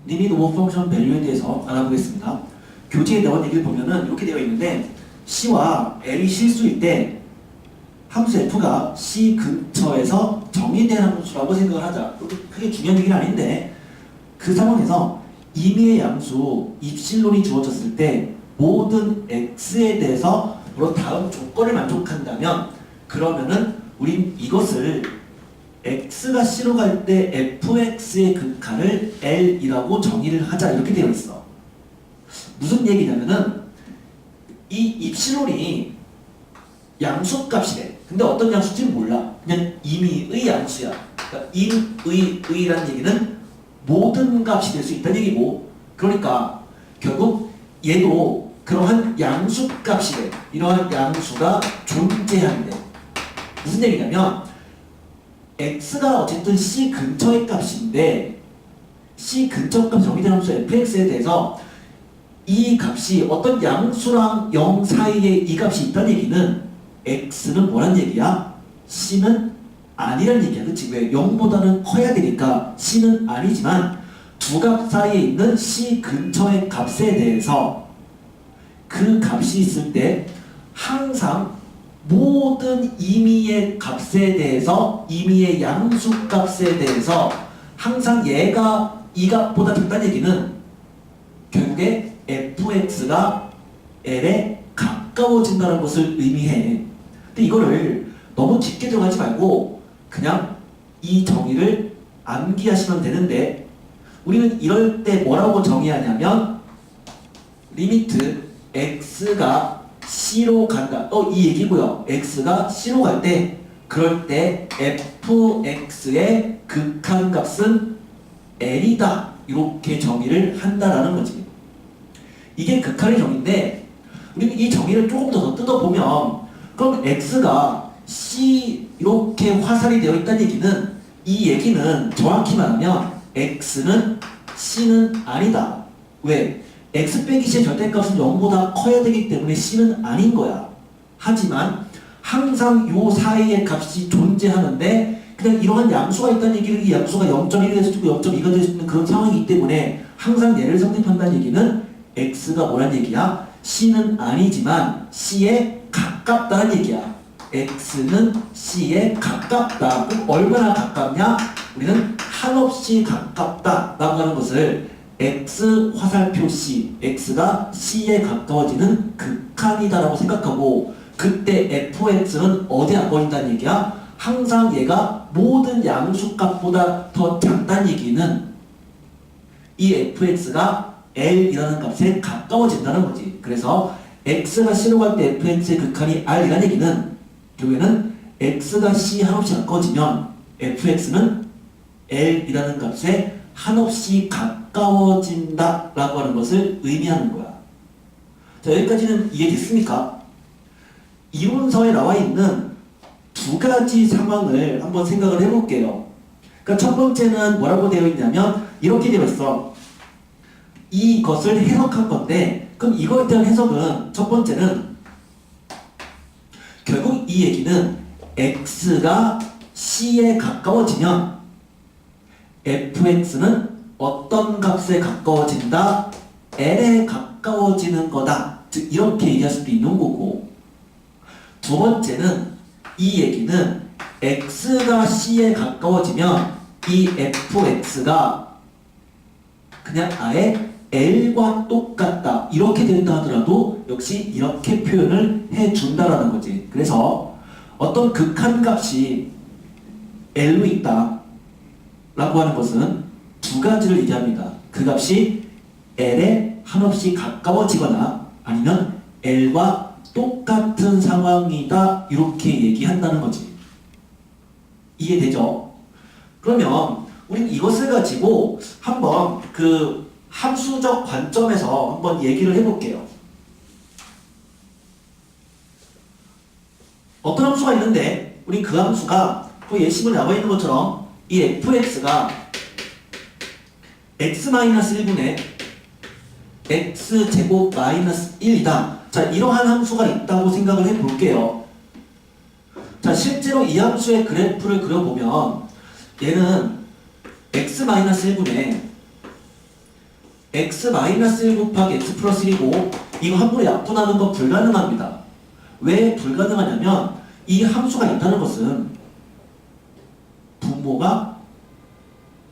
리밋 오버 펑션 밸류에 대해서 알아보겠습니다. 교재에 나온 얘기를 보면은 이렇게 되어 있는데 C와 L이 실수일 때 함수 F가 C 근처에서 정의된 함수라고 생각을 하자. 그게 중요한 얘기는 아닌데 그 상황에서 임의의 양수 입실론이 주어졌을 때 모든 X에 대해서 바로 다음 조건을 만족한다면 그러면은 우린 이것을 X가 C로 갈 때 fx의 극한을 L이라고 정의를 하자 이렇게 되어 있어. 무슨 얘기냐면은 이 입실론이 양수값이래. 근데 어떤 양수인지 몰라. 그냥 임의의 양수야. 그러니까 임의의라는 얘기는 모든 값이 될 수 있다는 얘기고, 그러니까 결국 얘도 그러한 양수값이래. 이러한 양수가 존재한대. 무슨 얘기냐면 x가 어쨌든 c 근처의 값인데 c 근처 값 정의된 함수 fx에 대해서 이 값이 어떤 양수랑 0 사이에 이 값이 있다는 얘기는 x는 뭐란 얘기야? c는 아니란 얘기야. 그치? 왜? 0보다는 커야 되니까 c는 아니지만 두 값 사이에 있는 c 근처의 값에 대해서 그 값이 있을 때 항상 모든 임의의 값에 대해서 임의의 양수값에 대해서 항상 얘가 이 값보다 작다는 얘기는 결국에 fx가 l에 가까워진다는 것을 의미해. 근데 이거를 너무 깊게 들어가지 말고 그냥 이 정의를 암기하시면 되는데 우리는 이럴 때 뭐라고 정의하냐면 리미트 x가 C로 간다. 이 얘기고요. X가 C로 갈 때 그럴 때 fx의 극한값은 L이다. 이렇게 정의를 한다라는 거지. 이게 극한의 정의인데 우리는 이 정의를 조금 더 뜯어보면 그럼 X가 C 이렇게 화살이 되어 있다는 얘기는 이 얘기는 정확히 말하면 X는 C는 아니다. 왜? x 빼기 c의 절대값은 0보다 커야 되기 때문에 c는 아닌 거야. 하지만 항상 요 사이의 값이 존재하는데 그냥 이러한 양수가 있다는 얘기는 이 양수가 0.1이 될 수도 있고 0.2가 될 수 있는 그런 상황이기 때문에 항상 얘를 성립한다는 얘기는 x가 뭐란 얘기야? c는 아니지만 c에 가깝다는 얘기야. x는 c에 가깝다. 그럼 얼마나 가깝냐? 우리는 한없이 가깝다라고 하는 것을 x 화살표 c, x가 c에 가까워지는 극한이다라고 생각하고 그때 fx는 어디에 가까워진다는 얘기야? 항상 얘가 모든 양수값보다 더 작다는 얘기는 이 fx가 l이라는 값에 가까워진다는 거지. 그래서 x가 c로 갈 때 fx의 극한이 r이라는 얘기는 결국에는 x가 c 한없이 가까워지면 fx는 l이라는 값에 한없이 가까워진다 라고 하는 것을 의미하는 거야. 자, 여기까지는 이해됐습니까? 이론서에 나와 있는 두 가지 상황을 한번 생각을 해볼게요. 그러니까 첫 번째는 뭐라고 되어 있냐면 이렇게 되어 있어. 이것을 해석한 건데 그럼 이거에 대한 해석은 첫 번째는 결국 이 얘기는 x가 c에 가까워지면 fx는 어떤 값에 가까워진다? l에 가까워지는 거다. 즉 이렇게 얘기할 수도 있는 거고 두 번째는 이 얘기는 x가 c에 가까워지면 이 fx가 그냥 아예 l과 똑같다. 이렇게 된다 하더라도 역시 이렇게 표현을 해준다라는 거지. 그래서 어떤 극한값이 l로 있다 라고 하는 것은 두 가지를 얘기합니다. 그 값이 L에 한없이 가까워지거나 아니면 L과 똑같은 상황이다 이렇게 얘기한다는 거지. 이해되죠? 그러면 우린 이것을 가지고 한번 그 함수적 관점에서 한번 얘기를 해볼게요. 어떤 함수가 있는데 우리 그 함수가 그 예시문에 나와 있는 것처럼 이 fx가 x-1분의 x제곱 마이너스 1이다. 자, 이러한 함수가 있다고 생각을 해볼게요. 자, 실제로 이 함수의 그래프를 그려보면 얘는 x-1분의 x-1 곱하기 x 플러스 1이고 이거 함부로 약분하는 거 불가능합니다. 왜 불가능하냐면 이 함수가 있다는 것은 분모가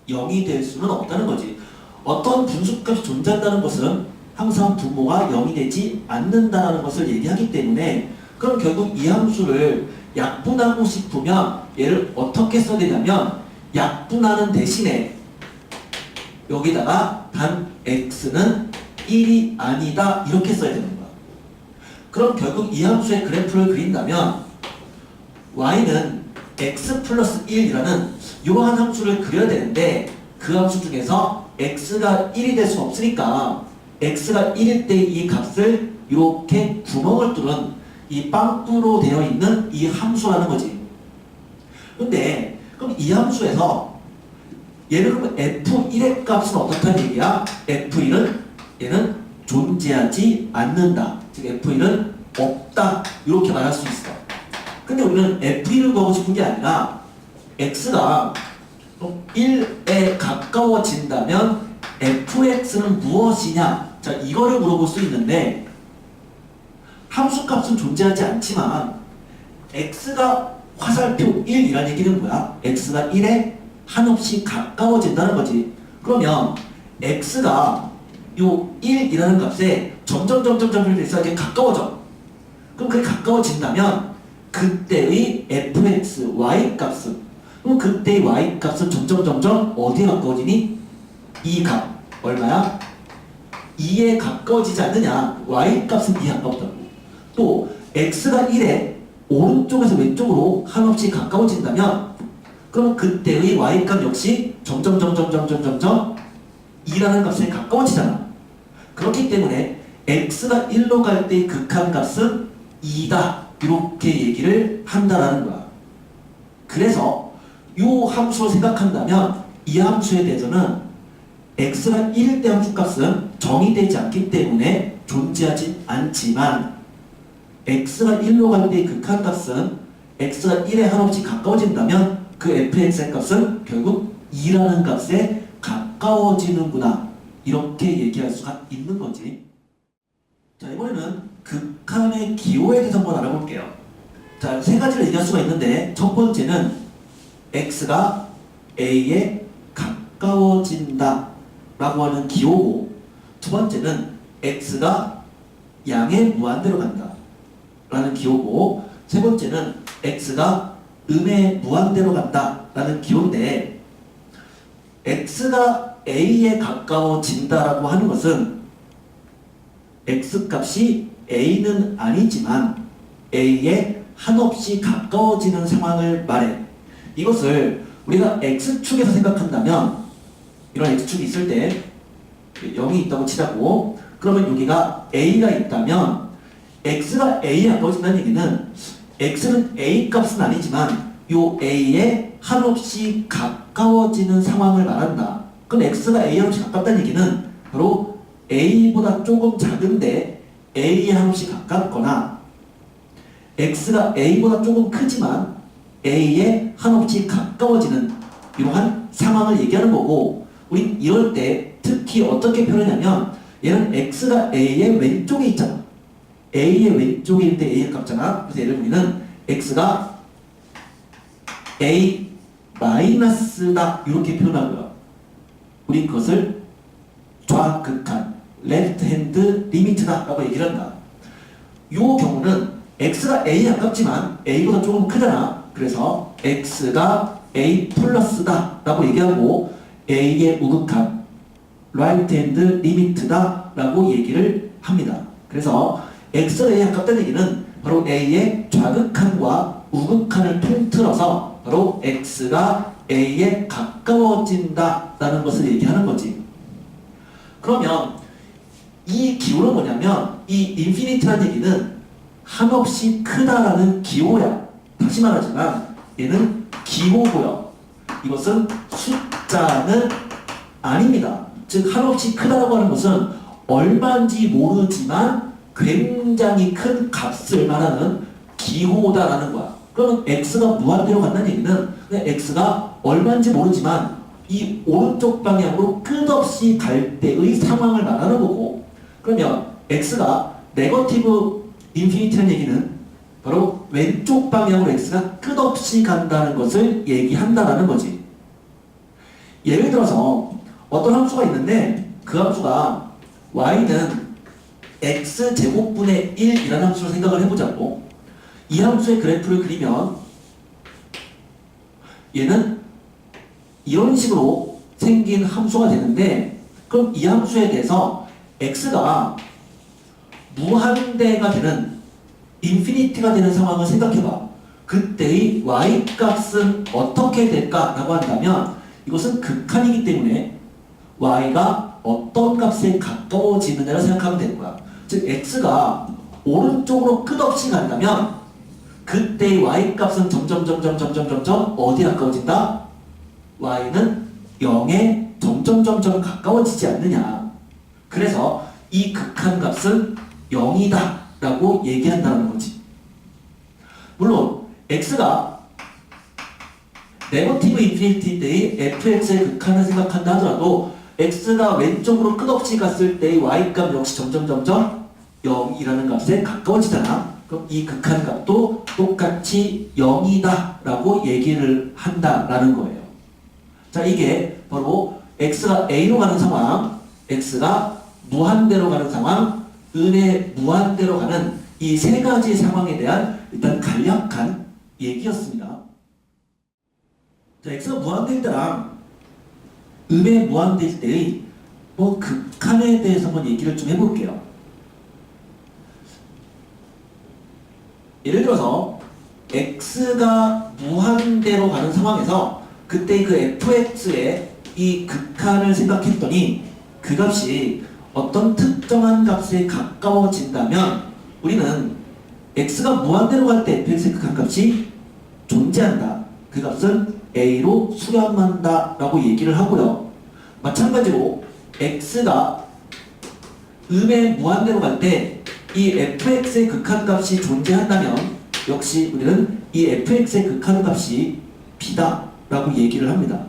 0이 될 수는 없다는 거지. 어떤 분수값이 존재한다는 것은 항상 분모가 0이 되지 않는다는 것을 얘기하기 때문에 그럼 결국 이 함수를 약분하고 싶으면 얘를 어떻게 써야 되냐면 약분하는 대신에 여기다가 단 x는 1이 아니다 이렇게 써야 되는 거야. 그럼 결국 이 함수의 그래프를 그린다면 y는 x 플러스 1이라는 이러한 함수를 그려야 되는데 그 함수 중에서 x가 1이 될 수 없으니까 x가 1일 때 이 값을 이렇게 구멍을 뚫은 이 빵꾸로 되어 있는 이 함수라는 거지. 근데 그럼 이 함수에서 얘를 그러면 f1의 값은 어떻다는 얘기야? f1은 얘는 존재하지 않는다. 즉 f1은 없다. 이렇게 말할 수 있어. 근데 우리는 f1을 구하고 싶은 게 아니라 x가 1에 가까워진다면 fx는 무엇이냐? 자, 이거를 물어볼 수 있는데 함수값은 존재하지 않지만 x가 화살표 1이라는 얘기는 뭐야? x가 1에 한없이 가까워진다는 거지. 그러면 x가 요 1이라는 값에 점점 x에게 가까워져. 그럼 그게 가까워진다면 그때의 fx, y 값은 그럼 그때의 y 값은 점점 어디에 가까워지니? 이 값 얼마야? 2에 가까워지지 않느냐? y 값은 2에 가까웠다고. 또 x가 1에 오른쪽에서 왼쪽으로 한없이 가까워진다면 그럼 그때의 y값 역시 점점 2라는 값에 가까워지잖아. 그렇기 때문에 x가 1로 갈 때의 극한값은 2다 이렇게 얘기를 한다라는 거야. 그래서 이 함수로 생각한다면 이 함수에 대해서는 x가 1일 때 함수값은 정의되지 않기 때문에 존재하지 않지만 x가 1로 갈 때의 극한값은 x가 1에 한없이 가까워진다면 그 fx의 값은 결국 2라는 값에 가까워지는구나 이렇게 얘기할 수가 있는 거지. 자, 이번에는 극한의 기호에 대해서 한번 알아볼게요. 자, 세 가지를 얘기할 수가 있는데 첫 번째는 x가 a에 가까워진다 라고 하는 기호고 두 번째는 x가 양의 무한대로 간다 라는 기호고 세 번째는 x가 음의 무한대로 간다 라는 기호인데 x가 a에 가까워진다라고 하는 것은 x값이 a는 아니지만 a에 한없이 가까워지는 상황을 말해. 이것을 우리가 x축에서 생각한다면 이런 x축이 있을 때 0이 있다고 치자고 그러면 여기가 a가 있다면 x가 a에 가까워진다는 얘기는 x는 a 값은 아니지만 요 a에 한없이 가까워지는 상황을 말한다. 그럼 x가 a에 한없이 가깝다는 얘기는 바로 a보다 조금 작은데 a에 한없이 가깝거나 x가 a보다 조금 크지만 a에 한없이 가까워지는 이러한 상황을 얘기하는 거고 우린 이럴 때 특히 어떻게 표현하냐면 얘는 x가 a의 왼쪽에 있잖아. a의 왼쪽에 있을 때 a에 가깝잖아. 그래서 얘를 우리는 x가 a 마이너스다 이렇게 표현하고요. 우린 그것을 좌극한 left hand limit다 라고 얘기를 한다. 이 경우는 x가 a에 가깝지만 a보다 조금 크잖아. 그래서 x가 a 플러스다 라고 얘기하고 a의 우극한 right hand limit다 라고 얘기를 합니다. 그래서 x가 a에 가깝다는 얘기는 바로 a의 좌극한과 우극한을 통틀어서 바로 x가 a에 가까워진다 라는 것을 얘기하는 거지. 그러면 이 기호는 뭐냐면 이 인피니트라는 얘기는 한없이 크다라는 기호야. 다시 말하지만 얘는 기호고요. 이것은 숫자는 아닙니다. 즉 한없이 크다라고 하는 것은 얼마인지 모르지만 굉장히 큰 값을 말하는 기호다라는 거야. 그러면 x가 무한대로 간다는 얘기는 x가 얼마인지 모르지만 이 오른쪽 방향으로 끝없이 끝없이 갈 때의 상황을 말하는 거고, 그러면 x가 네거티브 인피니티라는 얘기는 바로 왼쪽 방향으로 x가 끝없이 간다는 것을 얘기한다라는 거지. 예를 들어서 어떤 함수가 있는데 그 함수가 y는 x제곱분의 1이라는 함수로 생각을 해보자고. 이 함수의 그래프를 그리면 얘는 이런 식으로 생긴 함수가 되는데, 그럼 이 함수에 대해서 x가 무한대가 되는, 인피니티가 되는 상황을 생각해봐. 그때의 y값은 어떻게 될까라고 한다면 이것은 극한이기 때문에 y가 어떤 값에 가까워지느냐를 생각하면 되는 거야. 즉 x가 오른쪽으로 끝없이 간다면 그때의 y값은 점점 어디에 가까워진다? y는 0에 점점 가까워지지 않느냐. 그래서 이 극한값은 0이다 라고 얘기한다는 거지. 물론 x가 네거티브 인피니티 때의 fx의 극한을 생각한다 하더라도 x가 왼쪽으로 끝없이 갔을 때의 y값 역시 점점 0이라는 값에 가까워지잖아. 그럼 이 극한값도 똑같이 0이다 라고 얘기를 한다라는 거예요. 자, 이게 바로 x가 a로 가는 상황, x가 무한대로 가는 상황, 은의 무한대로 가는 이 세 가지 상황에 대한 일단 간략한 얘기였습니다. 자, x가 무한대일 때랑 음의 무한대일 때의 극한에 대해서 한번 얘기를 좀 해볼게요. 예를 들어서 x가 무한대로 가는 상황에서 그때 그 fx의 이 극한을 생각했더니 그 값이 어떤 특정한 값에 가까워진다면 우리는 x가 무한대로 갈 때 fx의 극한값이 존재한다. 그 값은 a로 수렴한다 라고 얘기를 하고요. 마찬가지로 x가 음의 무한대로 갈 때 이 fx의 극한값이 존재한다면 역시 우리는 이 fx의 극한값이 b다 라고 얘기를 합니다.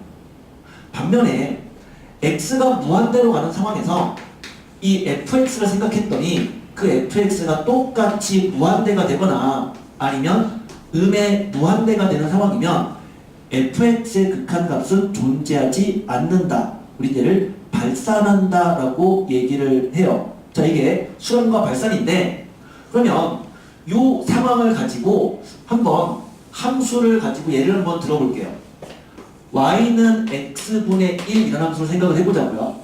반면에 x가 무한대로 가는 상황에서 이 fx를 생각했더니 그 fx가 똑같이 무한대가 되거나 아니면 음의 무한대가 되는 상황이면 fx의 극한값은 존재하지 않는다. 우리 얘를 발산한다 라고 얘기를 해요. 자, 이게 수렴과 발산인데, 그러면 이 상황을 가지고 한번 함수를 가지고 예를 한번 들어볼게요. y는 x분의 1 이라는 함수를 생각을 해보자고요.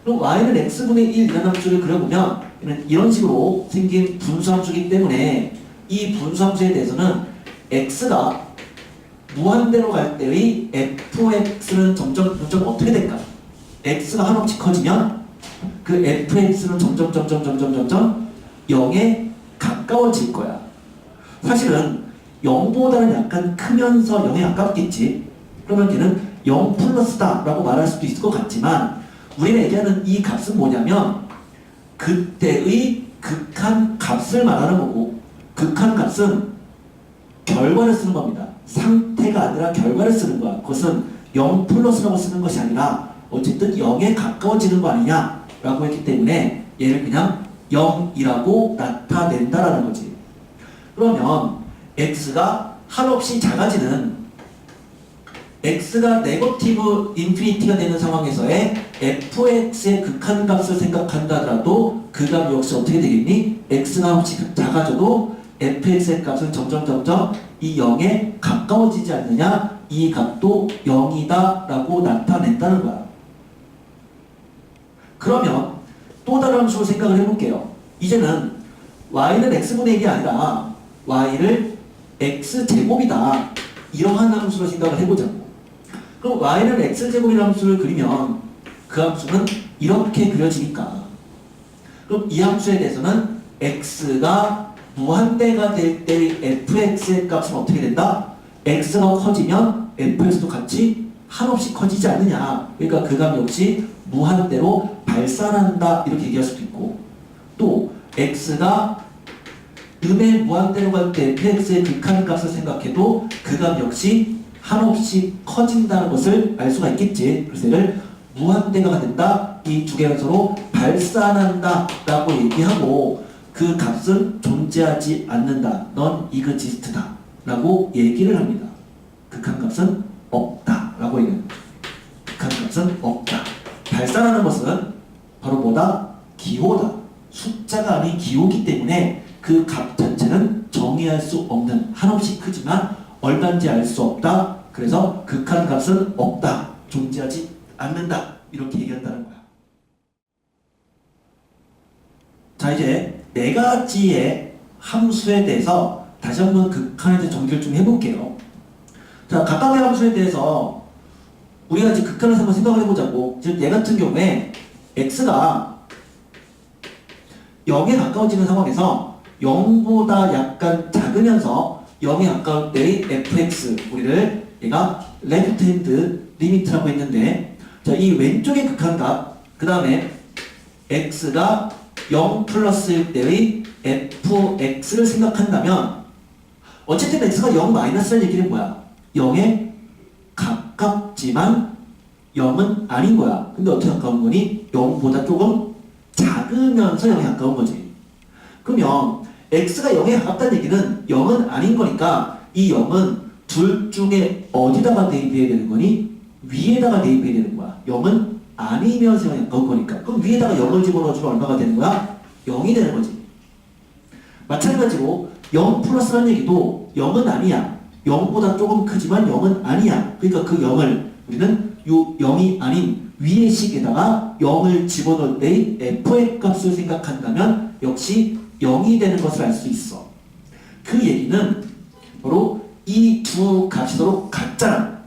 그럼 y는 x분의 1 이라는 함수를 그려보면 이런 식으로 생긴 분수함수이기 때문에 이 분수함수에 대해서는 x가 무한대로 갈 때의 fx는 점점 어떻게 될까? x가 한없이 커지면 그 fx는 점점 0에 가까워질 거야. 사실은 0보다는 약간 크면서 0에 가깝겠지. 그러면 걔는 0 플러스다 라고 말할 수도 있을 것 같지만 우리가 얘기하는 이 값은 뭐냐면 그때의 극한 값을 말하는 거고, 극한 값은 결과를 쓰는 겁니다. 상태가 아니라 결과를 쓰는 거야. 그것은 0 플러스라고 쓰는 것이 아니라 어쨌든 0에 가까워지는 거 아니냐 라고 했기 때문에 얘를 그냥 0이라고 나타낸다라는 거지. 그러면 x가 한없이 작아지는, x가 네거티브 인피니티가 되는 상황에서의 fx의 극한값을 생각한다 하더라도 그 값 역시 어떻게 되겠니? x가 한없이 작아져도 fx의 값은 점점 이 0에 가까워지지 않느냐? 이 값도 0이다 라고 나타낸다는 거야. 그러면 또 다른 함수로 생각을 해볼게요. 이제는 y는 x분의 1이 아니라 y를 x제곱이다, 이러한 함수로 생각을 해보자고. 그럼 y는 x제곱이라는 함수를 그리면 그 함수는 이렇게 그려지니까, 그럼 이 함수에 대해서는 x가 무한대가 될 때의 fx의 값은 어떻게 된다? x가 커지면 fx도 같이 한없이 커지지 않느냐. 그러니까 그 값 역시 무한대로 발산한다, 이렇게 얘기할 수도 있고, 또 x가 음의 무한대로 갈 때 fx의 극한값을 생각해도 그 값 역시 한없이 커진다는 것을 알 수가 있겠지. 그래서 얘를 무한대가 된다. 이 두 개가 서로 발산한다 라고 얘기하고 그 값은 존재하지 않는다. 넌 이그지스트다 라고 얘기를 합니다. 극한값은 없다 라고 얘기합니다. 극한값은 없다. 발산하는 것은 바로 뭐다? 기호다. 숫자가 아닌 기호기 때문에 그 값 자체는 정의할 수 없는, 한없이 크지만 얼마인지 알 수 없다. 그래서 극한값은 없다. 존재하지 않는다. 이렇게 얘기한다는 거야. 자, 이제 네 가지의 함수에 대해서 다시 한번 극한에 대해 정리를 좀 해볼게요. 자, 각각의 함수에 대해서 우리가 이제 극한에서 한번 생각을 해보자고. 지금 얘 같은 경우에 x가 0에 가까워지는 상황에서 0보다 약간 작으면서 0에 가까울 때의 fx, 우리를 얘가 레프트 핸드 리미트라고 했는데, 자, 이 왼쪽의 극한값, 그 다음에 x가 0 플러스일 때의 fx를 생각한다면, 어쨌든 x가 0 마이너스라는 얘기는 뭐야? 0에 가깝지만 0은 아닌 거야. 근데 어떻게 가까운 거니? 0보다 조금 작으면서 0에 가까운 거지. 그러면 x가 0에 가깝다는 얘기는 0은 아닌 거니까 이 0은 둘 중에 어디다가 대입해야 되는 거니? 위에다가 대입해야 되는 거야. 0은 아니면서 0에 가까운 거니까. 그럼 위에다가 0을 집어넣어주면 얼마가 되는 거야? 0이 되는 거지. 마찬가지로 0 플러스라는 얘기도 0은 아니야. 0보다 조금 크지만 0은 아니야. 그러니까 그 0을 우리는 요 0이 아닌 위의 식에다가 0을 집어넣을 때의 f의 값을 생각한다면 역시 0이 되는 것을 알 수 있어. 그 얘기는 바로 이 두 값이 서로 같잖아.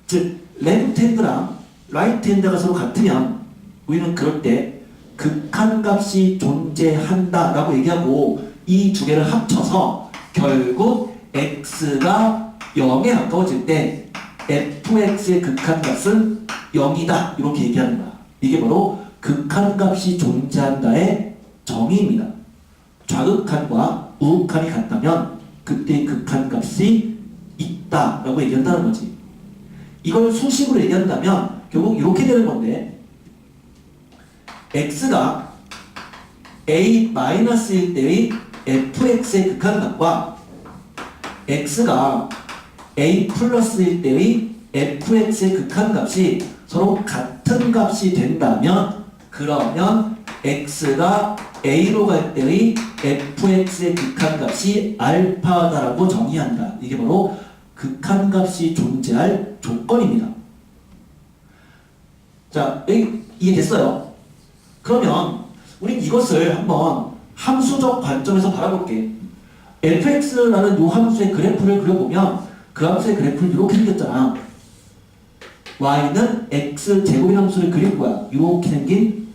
즉 레프트 핸드랑 라이트 핸드가 서로 같으면 우리는 그럴 때 극한값이 존재한다 라고 얘기하고 이 두 개를 합쳐서 결국 x가 0에 가까워질 때 fx의 극한값은 0이다 이렇게 얘기하는 거야. 이게 바로 극한값이 존재한다의 정의입니다. 좌극한과 우극한이 같다면 그때의 극한값이 있다라고 얘기한다는 거지. 이걸 수식으로 얘기한다면 결국 이렇게 되는 건데, x가 a-일 때의 fx의 극한값과 x가 a 플러스일 때의 fx의 극한값이 서로 같은 값이 된다면, 그러면 x가 a로 갈 때의 fx의 극한값이 알파다라고 정의한다. 이게 바로 극한값이 존재할 조건입니다. 자, 여기 이해됐어요? 그러면 우린 이것을 한번 함수적 관점에서 바라볼게. fx라는 이 함수의 그래프를 그려보면 그 함수의 그래프는 이렇게 생겼잖아. y는 x제곱이라는 함수를 그릴 거야. 이렇게 생긴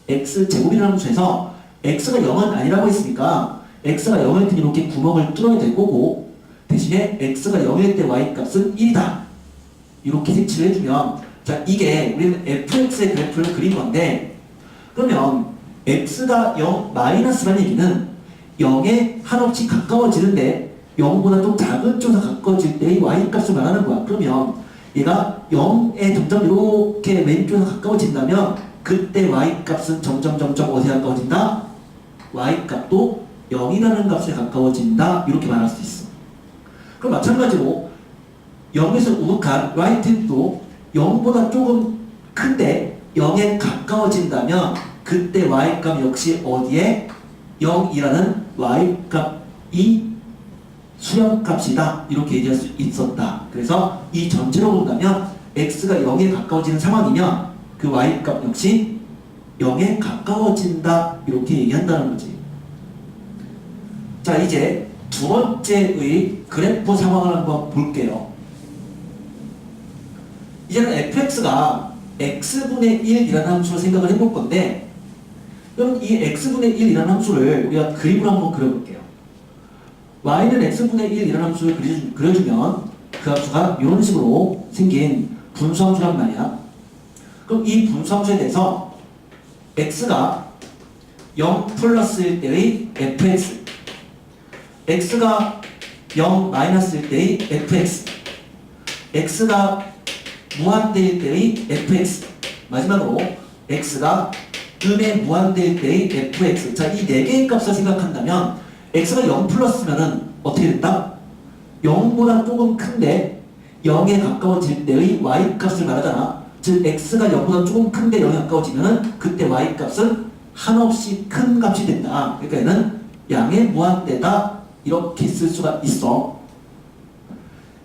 x제곱이라는 함수에서 x가 0은 아니라고 했으니까 x가 0일 때 이렇게 구멍을 뚫어야 될 거고, 대신에 x가 0일 때 y값은 1이다. 이렇게 색칠을 해주면, 자, 이게 우리는 fx의 그래프를 그린 건데, 그러면 x가 0 마이너스라는 얘기는 0에 한없이 가까워지는데 0보다 좀 작은 쪽에서 가까워질 때의 y값을 말하는 거야. 그러면 얘가 0에 점점 이렇게 왼쪽에서 가까워진다면 그때 y값은 점점 어디에 가까워진다? y값도 0이라는 값에 가까워진다. 이렇게 말할 수 있어. 그럼 마찬가지로 0에서 우극한 라이트도 0보다 조금 큰데 0에 가까워진다면 그때 y값 역시 어디에? 0이라는 y값이 수렴값이다. 이렇게 얘기할 수 있었다. 그래서 이 전체로 본다면 x가 0에 가까워지는 상황이면 그 y값 역시 0에 가까워진다. 이렇게 얘기한다는 거지. 자, 이제 두 번째의 그래프 상황을 한번 볼게요. 이제는 fx가 x분의 1이라는 함수를 생각을 해볼 건데, 그럼 이 x분의 1이라는 함수를 우리가 그림으로 한번 그려볼게요. y는 x분의 1이라는 함수를 그려주면 그 함수가 이런 식으로 생긴 분수함수란 말이야. 그럼 이 분수함수에 대해서 x가 0 플러스일 때의 fx, x가 0 마이너스일 때의 fx, x가 무한대일 때의 fx, 마지막으로 x가 음에 무한대일 때의 fx. 자, 이 4개의 값을 생각한다면 x가 0 플러스면은 어떻게 된다? 0보다 조금 큰데 0에 가까워질 때의 y 값을 말하잖아. 즉 x가 0보다 조금 큰데 0에 가까워지면은 그때 y 값은 한없이 큰 값이 된다. 그러니까 얘는 양의 무한대다. 이렇게 쓸 수가 있어.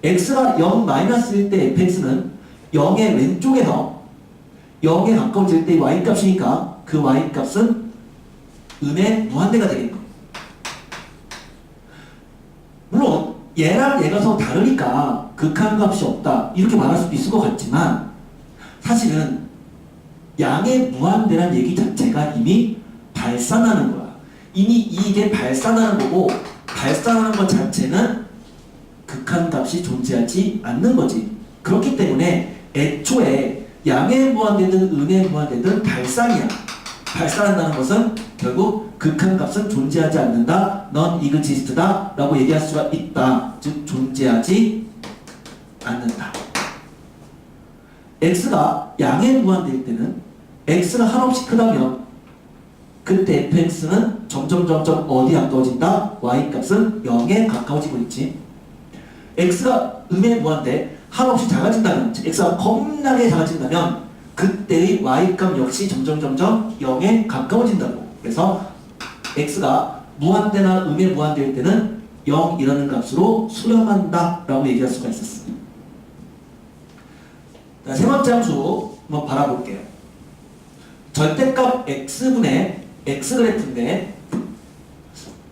x가 0 마이너스일 때 fx는 0의 왼쪽에서 0에 가까워질 때 y 값이니까 그 y 값은 음의 무한대가 되겠고, 물론 얘랑 얘가 서로 다르니까 극한값이 없다 이렇게 말할 수도 있을 것 같지만 사실은 양의 무한대란 얘기 자체가 이미 발산하는 거야. 이미 이게 발산하는 거고, 발산하는 것 자체는 극한값이 존재하지 않는 거지. 그렇기 때문에 애초에 양의 무한대든 음의 무한대든 발산이야. 발산한다는 것은 결국 극한값은 존재하지 않는다. non exist다 라고 얘기할 수가 있다. 즉 존재하지 않는다. x가 양의 무한대일 때는 x가 한없이 크다면 그때 fx는 점점 어디에 가까워진다? y값은 0에 가까워지고 있지. x가 음의 무한대 한없이 작아진다면, 즉 x가 겁나게 작아진다면 그때의 y값 역시 점점 0에 가까워진다고. 그래서 x가 무한대나 음의 무한대일 때는 0이라는 값으로 수렴한다 라고 얘기할 수가 있었어. 자, 세 번째 함수 한번 바라볼게요. 절대값 x분의 x그래프인데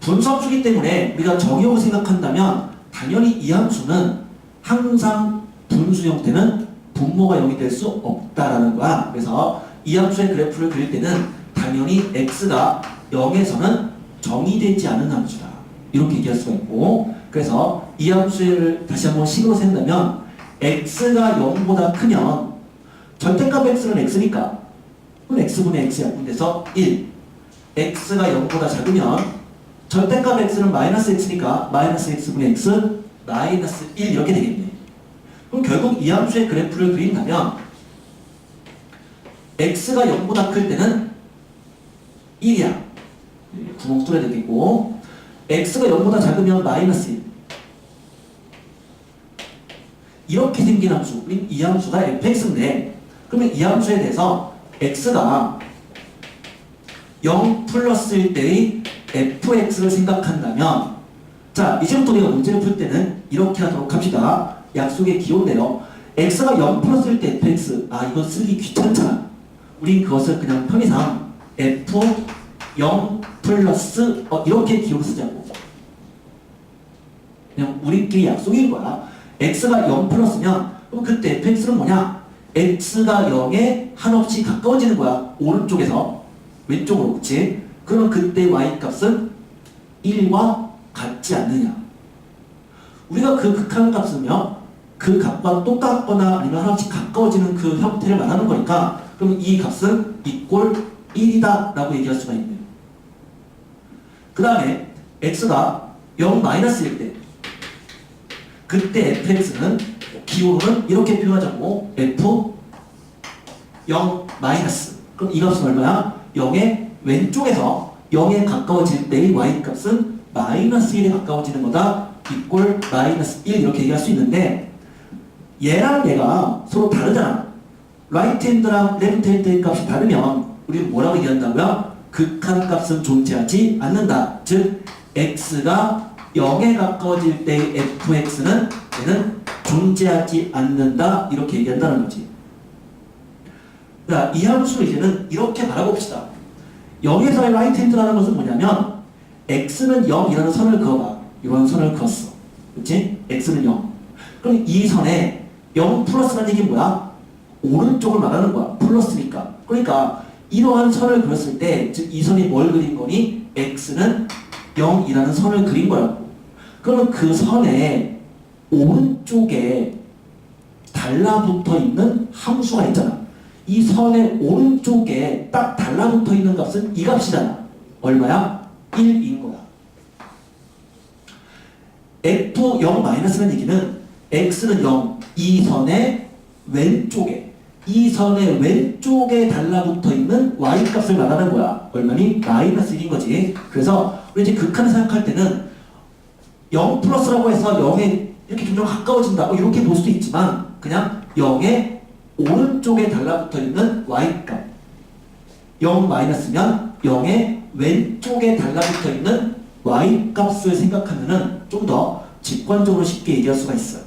분수함수기 때문에 우리가 정의역을 생각한다면 당연히 이 함수는 항상 분수 형태는 분모가 0이 될 수 없다라는 거야. 그래서 이 함수의 그래프를 그릴 때는 당연히 x가 0에서는 정의되지 않은 함수다. 이렇게 얘기할 수가 있고, 그래서 이 함수를 다시 한번 식으로 센다면 x가 0보다 크면 절대값 x는 x니까 그럼 x분의 x야. 그래서 1. x가 0보다 작으면 절대값 x는 마이너스 x니까 마이너스 x분의 x 마이너스 1 이렇게 되겠네. 그럼 결국 이 함수의 그래프를 그린다면 x가 0보다 클 때는 1이야. 구멍 뚫어야 되겠고, x가 0보다 작으면 마이너스 1. 이렇게 생긴 함수, 우린 이 함수가 fx인데, 그러면 이 함수에 대해서 x가 0 플러스일 때의 fx를 생각한다면, 자, 이제부터 우리가 문제를 풀 때는 이렇게 하도록 합시다. 약속에 기온내요. x가 0 플러스일 때 fx, 이거 쓰기 귀찮잖아. 우린 그것을 그냥 편의상 f 0 플러스 이렇게 기호를 쓰자고. 그냥 우리끼리 약속인 거야. x가 0 플러스면 그럼 그때 fx는 뭐냐? x가 0에 한없이 가까워지는 거야. 오른쪽에서 왼쪽으로. 그치? 그러면 그때 y값은 1과 같지 않느냐. 우리가 그 극한값은요, 그 값과 똑같거나 아니면 한없이 가까워지는 그 형태를 말하는 거니까, 그럼 이 값은 이꼴 1이다 라고 얘기할 수가 있네요. 그 다음에 x가 0 마이너스일 때 그때 fx는 기호로는 이렇게 표현하자고. f 0 마이너스. 그럼 이 값은 얼마야? 0의 왼쪽에서 0에 가까워질 때의 y값은 마이너스 1에 가까워지는 거다. 이꼴 마이너스 1 이렇게 얘기할 수 있는데, 얘랑 얘가 서로 다르잖아. 라이트 핸드랑 레프트 핸드의 값이 다르면 우리는 뭐라고 얘기한다고요? 극한값은 존재하지 않는다. 즉 x가 0에 가까워질 때의 fx는 얘는 존재하지 않는다. 이렇게 얘기한다는 거지. 자, 이 함수를 이제는 이렇게 바라봅시다. 0에서의 라이트 핸드라는 것은 뭐냐면 x는 0이라는 선을 그어봐. 이런 선을 그었어. 그치? x는 0. 그럼 이 선에 0 플러스라는 얘기는 뭐야? 오른쪽을 말하는 거야. 플러스니까. 그러니까 이러한 선을 그렸을 때, 즉 이 선이 뭘 그린 거니? x는 0이라는 선을 그린 거라고. 그러면 그 선의 오른쪽에 달라붙어 있는 함수가 있잖아. 이 선의 오른쪽에 딱 달라붙어 있는 값은 이 값이잖아. 얼마야? 1인 거야. f0 마이너스라는 얘기는 x는 0, 이 선의 왼쪽에 이 선의 왼쪽에 달라붙어 있는 y값을 말하는 거야. 얼마니? 마이너스 1인 거지. 그래서 우리 이제 극한을 생각할 때는 0 플러스라고 해서 0에 이렇게 점점 가까워진다. 이렇게 볼 수도 있지만 그냥 0의 오른쪽에 달라붙어 있는 y값. 0 마이너스면 0의 왼쪽에 달라붙어 있는 y값을 생각하면은 좀 더 직관적으로 쉽게 얘기할 수가 있어요.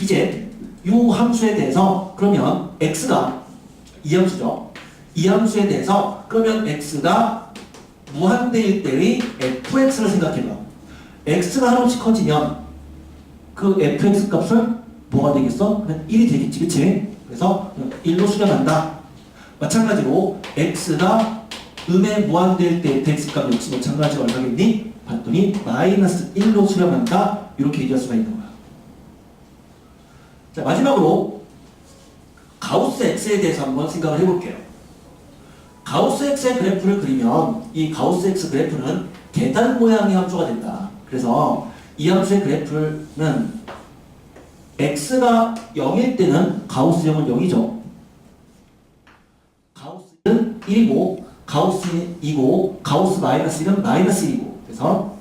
이제 이 함수에 대해서 그러면 x가 이 함수죠. 이 함수에 대해서 그러면 x가 무한대일 때의 fx를 생각해봐. x가 한없이 커지면 그 fx 값은 뭐가 되겠어? 그냥 1이 되겠지, 그치? 그래서 1로 수렴한다. 마찬가지로 x가 음에 무한대일 때 fx 값 역시 마찬가지로 얼마겠니? 봤더니 마이너스 1로 수렴한다. 이렇게 얘기할 수가 있는 거야. 자, 마지막으로 가우스 x에 대해서 한번 생각을 해볼게요. 가우스 x의 그래프를 그리면 이 가우스 x 그래프는 계단 모양의 함수가 된다. 그래서 이 함수의 그래프는 x가 0일 때는 가우스 0은 0이죠. 가우스는 1이고 가우스 2고 가우스 마이너스 1은 마이너스 1이고 그래서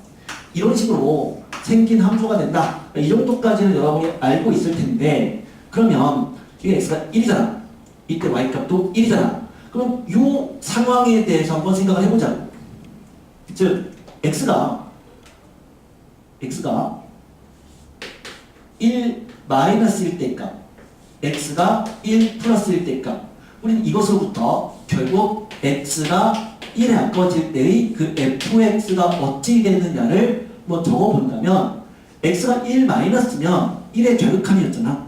이런 식으로 생긴 함수가 된다. 이 정도까지는 여러분이 알고 있을 텐데 그러면 이게 x가 1이잖아. 이때 y값도 1이잖아. 그럼 이 상황에 대해서 한번 생각을 해보자고. 즉 x가 1 마이너스일 때 값, x가 1 플러스일 때 값. 우리는 이것으로부터 결국 x가 1에 가까워질 때의 그 fx가 어찌 되느냐를 뭐 적어본다면 x가 1 마이너스면 1의 절극함이었잖아.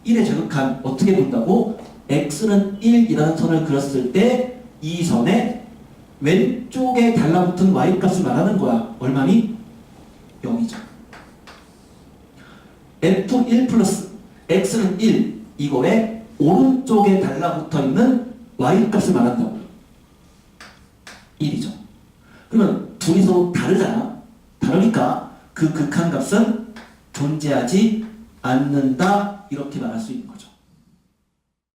1의 절극함 어떻게 본다고? x는 1이라는 선을 그렸을 때 이 선의 왼쪽에 달라붙은 y값을 말하는 거야. 얼마니? 0이죠. f1 플러스 x는 1 이거에 오른쪽에 달라붙어 있는 y값을 말한다고. 1이죠. 그러면 둘이 서로 다르잖아. 다르니까 그 극한값은 존재하지 않는다. 이렇게 말할 수 있는 거죠.